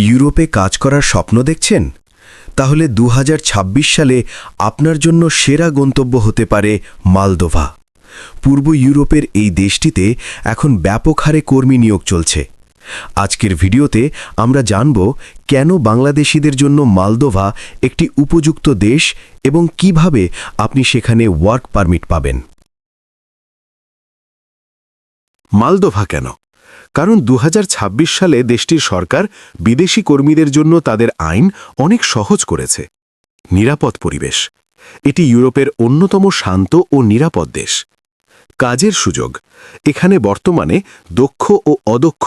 ইউরোপে কাজ করার স্বপ্ন দেখছেন? তাহলে ২০২৬ সালে আপনার জন্য সেরা গন্তব্য হতে পারে মালদোভা। পূর্ব ইউরোপের এই দেশটিতে এখন ব্যাপক হারে কর্মী নিয়োগ চলছে। আজকের ভিডিওতে আমরা জানব কেন বাংলাদেশিদের জন্য মালদোভা একটি উপযুক্ত দেশ এবং কিভাবে আপনি সেখানে ওয়ার্ক পারমিট পাবেন। মালদোভা কেন? কারণ ২০২৬ সালে দেশটির সরকার বিদেশি কর্মীদের জন্য তাদের আইন অনেক সহজ করেছে। নিরাপদ পরিবেশ। এটি ইউরোপের অন্যতম শান্ত ও নিরাপদ দেশ। কাজের সুযোগ। এখানে বর্তমানে দক্ষ ও অদক্ষ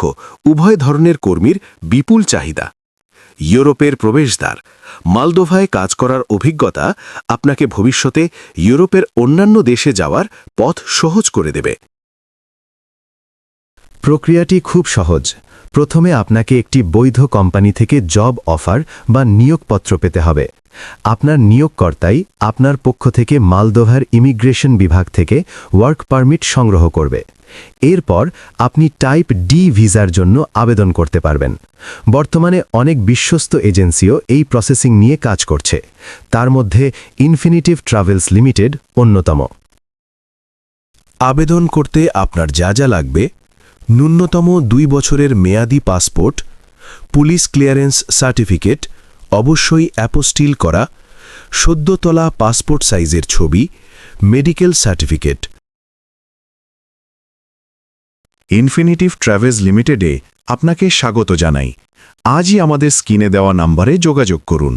উভয় ধরনের কর্মীর বিপুল চাহিদা। ইউরোপের প্রবেশদ্বার। মালদোভায় কাজ করার অভিজ্ঞতা আপনাকে ভবিষ্যতে ইউরোপের অন্যান্য দেশে যাওয়ার পথ সহজ করে দেবে। প্রক্রিয়াটি খুব সহজ। প্রথমে আপনাকে একটি বৈধ কোম্পানি থেকে জব অফার বা নিয়োগপত্র পেতে হবে। আপনার নিয়োগকর্তাই আপনার পক্ষ থেকে মালদোভার ইমিগ্রেশন বিভাগ থেকে ওয়ার্ক পারমিট সংগ্রহ করবে। এরপর আপনি টাইপ ডি ভিসার জন্য আবেদন করতে পারবেন। বর্তমানে অনেক বিশ্বস্ত এজেন্সিও এই প্রসেসিং নিয়ে কাজ করছে। তার মধ্যে ইনফিনিটিভ ট্রাভেলস লিমিটেড অন্যতম। আবেদন করতে আপনার যা যা লাগবে: ন্যূনতম ২ বছরের মেয়াদি পাসপোর্ট, পুলিশ ক্লিয়ারেন্স সার্টিফিকেট, অবশ্যই অ্যাপোস্টিল করা, সদ্য তোলা পাসপোর্ট সাইজের ছবি, মেডিকেল সার্টিফিকেট। ইনফিনিটিভ ট্রাভেলস লিমিটেডে আপনাকে স্বাগত জানাই। আজই আমাদের স্ক্রিনে দেওয়া নম্বরে যোগাযোগ করুন।